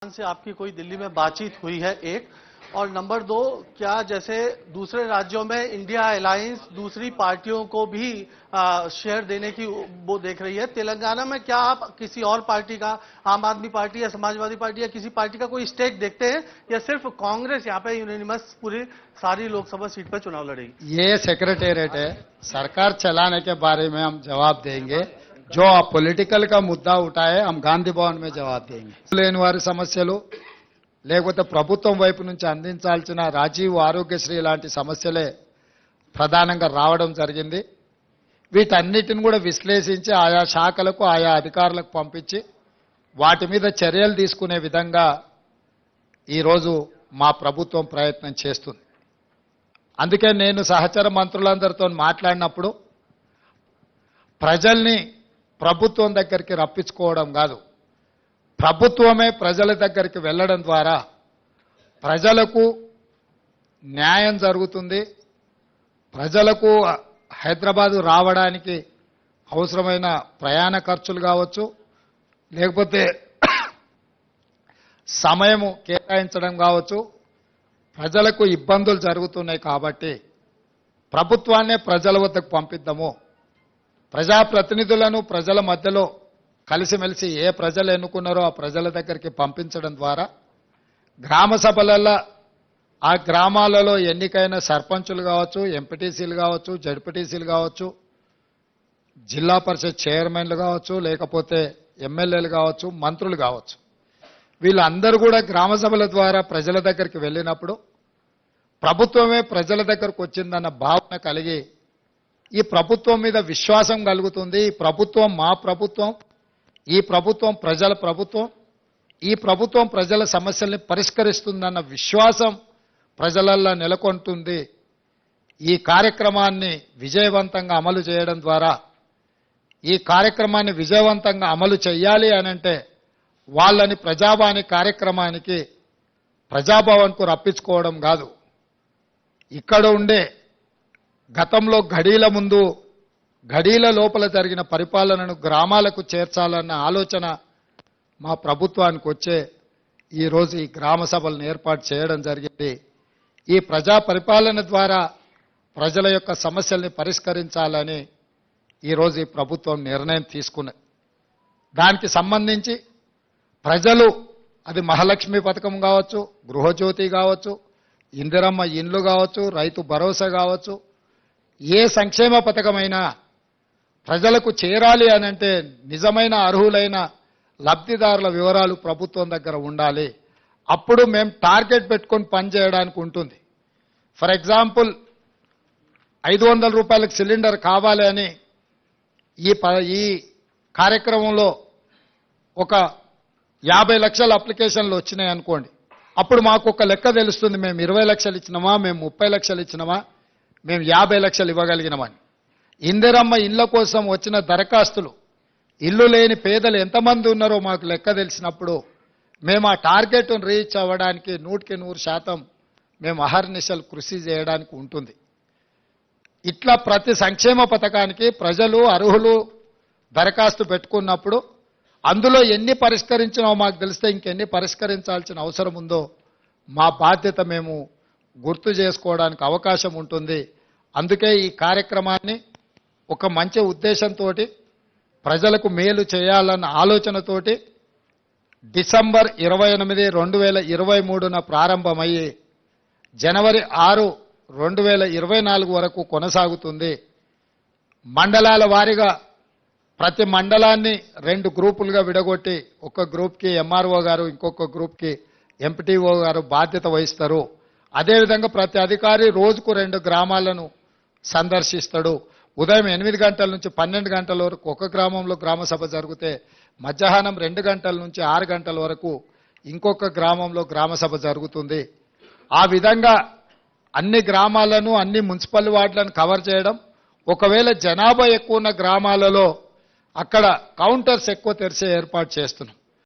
से आपकी कोई दिल्ली में बातचीत हुई है एक, और नंबर दो, क्या जैसे दूसरे राज्यों में इंडिया अलायंस दूसरी पार्टियों को भी शेयर देने की वो देख रही है, तेलंगाना में क्या आप किसी और पार्टी का, आम आदमी पार्टी या समाजवादी पार्टी या किसी पार्टी का कोई स्टेक देखते हैं, या सिर्फ कांग्रेस यहाँ पे यूनिनिमस पूरी सारी लोकसभा सीट पर चुनाव लड़ेगी? ये सेक्रेटेरिएट है, सरकार चलाने के बारे में हम जवाब देंगे। जो पॉलिटिकल का मुद्दा उठाए हम गांधी भवन में जवाब देंगे। लेని వారి సమస్యలు లేకపోతే ప్రభుత్వం వైపు నుంచి అందించాల్సిన రాజీవ్ ఆరోగ్యశ్రీ లాంటి సమస్యలే ప్రధానంగా రావడం జరిగింది। వీటన్నిటిని కూడా విశ్లేషించి ఆయా శాఖలకు ఆయా అధికారులకు పంపించి వాటి మీద చర్యలు తీసుకునే విధంగా ఈ రోజు మా ప్రభుత్వం ప్రయత్నం చేస్తుంది। అందుకే నేను సహచర మంత్రులందరితో మాట్లాడినప్పుడు ప్రజల్ని ప్రభుత్వం దగ్గరికి రప్పించుకోవడం కాదు, ప్రభుత్వమే ప్రజల దగ్గరికి వెళ్ళడం ద్వారా ప్రజలకు న్యాయం జరుగుతుంది। ప్రజలకు హైదరాబాద్ రావడానికి అవసరమైన ప్రయాణ ఖర్చులు కావచ్చు, లేకపోతే సమయం కేటాయించడం కావచ్చు, ప్రజలకు ఇబ్బందులు జరుగుతున్నాయి కాబట్టి ప్రభుత్వాన్నే ప్రజల వద్దకు పంపిద్దాము। ప్రజాప్రతినిధులను ప్రజల మధ్యలో కలిసిమెలిసి ఏ ప్రజలు ఎన్నుకున్నారో ఆ ప్రజల దగ్గరికి పంపించడం ద్వారా గ్రామ సభలలో ఆ గ్రామాలలో ఎన్నికైన సర్పంచులు కావచ్చు, ఎంపీటీసీలు కావచ్చు, జడ్పీటీసీలు కావచ్చు, జిల్లా పరిషత్ చైర్మన్లు కావచ్చు, లేకపోతే ఎమ్మెల్యేలు కావచ్చు, మంత్రులు కావచ్చు, వీళ్ళందరూ కూడా గ్రామ సభల ద్వారా ప్రజల దగ్గరికి వెళ్ళినప్పుడు ప్రభుత్వమే ప్రజల దగ్గరకు వచ్చిందన్న భావన కలిగి ఈ ప్రభుత్వం మీద విశ్వాసం కలుగుతుంది। ఈ ప్రభుత్వం మా ప్రభుత్వం, ఈ ప్రభుత్వం ప్రజల ప్రభుత్వం, ఈ ప్రభుత్వం ప్రజల సమస్యల్ని పరిష్కరిస్తుందన్న విశ్వాసం ప్రజలల్లో నెలకొంటుంది। ఈ కార్యక్రమాన్ని విజయవంతంగా అమలు చేయడం ద్వారా, ఈ కార్యక్రమాన్ని విజయవంతంగా అమలు చేయాలి అనంటే వాళ్ళని ప్రజావాణి కార్యక్రమానికి ప్రజాభవన్కు రప్పించుకోవడం కాదు, ఇక్కడ ఉండే గతంలో ఘడీల ముందు ఘడీల లోపల జరిగిన పరిపాలనను గ్రామాలకు చేర్చాలన్న ఆలోచన మా ప్రభుత్వానికి వచ్చే ఈరోజు ఈ గ్రామ సభలను ఏర్పాటు చేయడం జరిగింది। ఈ ప్రజా పరిపాలన ద్వారా ప్రజల యొక్క సమస్యల్ని పరిష్కరించాలని ఈరోజు ఈ ప్రభుత్వం నిర్ణయం తీసుకున్నది। దానికి సంబంధించి ప్రజలు, అది మహాలక్ష్మి పథకం కావచ్చు, గృహజ్యోతి కావచ్చు, ఇందిరమ్మ ఇండ్లు కావచ్చు, రైతు భరోసా కావచ్చు, ఏ సంక్షేమ పథకమైనా ప్రజలకు చేరాలి అనంటే నిజమైన అర్హులైన లబ్ధిదారుల వివరాలు ప్రభుత్వం దగ్గర ఉండాలి। అప్పుడు మేము టార్గెట్ పెట్టుకొని పనిచేయడానికి ఉంటుంది। ఫర్ ఎగ్జాంపుల్ 500 రూపాయలకు సిలిండర్ కావాలి అని ఈ కార్యక్రమంలో ఒక 50 లక్షల అప్లికేషన్లు వచ్చినాయి అనుకోండి, అప్పుడు మాకు ఒక లెక్క తెలుస్తుంది, మేము 20 లక్షలు ఇచ్చినామా, మేము 30 లక్షలు ఇచ్చినామా, మేము 50 లక్షలు ఇవ్వగలిగినామని। ఇందిరమ్మ ఇళ్ల కోసం వచ్చిన దరఖాస్తులు, ఇల్లు లేని పేదలు ఎంతమంది ఉన్నారో మాకు లెక్క తెలిసినప్పుడు మేము ఆ టార్గెట్ను రీచ్ అవ్వడానికి 100% మేము అహర్నిశలు కృషి చేయడానికి ఉంటుంది। ఇట్లా ప్రతి సంక్షేమ పథకానికి ప్రజలు అర్హులు దరఖాస్తు పెట్టుకున్నప్పుడు అందులో ఎన్ని పరిష్కరించినామో మాకు తెలిస్తే ఇంకెన్ని పరిష్కరించాల్సిన అవసరం ఉందో మా బాధ్యత మేము గుర్తు చేసుకోవడానికి అవకాశం ఉంటుంది। అందుకే ఈ కార్యక్రమాన్ని ఒక మంచి ఉద్దేశంతో ప్రజలకు మేలు చేయాలన్న ఆలోచనతోటి డిసెంబర్ 28, 2023న ప్రారంభమయ్యి జనవరి 6, 2024 వరకు కొనసాగుతుంది। మండలాల వారీగా ప్రతి మండలాన్ని 2 గ్రూపులుగా విడగొట్టి ఒక గ్రూప్కి ఎంఆర్ఓ గారు, ఇంకొక గ్రూప్కి ఎంపీటీఓ గారు బాధ్యత వహిస్తారు। అదేవిధంగా ప్రతి అధికారి రోజుకు 2 గ్రామాలను సందర్శిస్తాడు। ఉదయం 8 గంటల నుంచి 12 గంటల వరకు ఒక గ్రామంలో గ్రామ సభ జరిగితే మధ్యాహ్నం 2 గంటల నుంచి 6 గంటల వరకు ఇంకొక గ్రామంలో గ్రామ సభ జరుగుతుంది। ఆ విధంగా అన్ని గ్రామాలను, అన్ని మున్సిపల్ వార్డులను కవర్ చేయడం, ఒకవేళ జనాభా ఎక్కువ ఉన్న గ్రామాలలో అక్కడ కౌంటర్స్ ఎక్కువ తెరిచే ఏర్పాటు చేస్తున్నాం।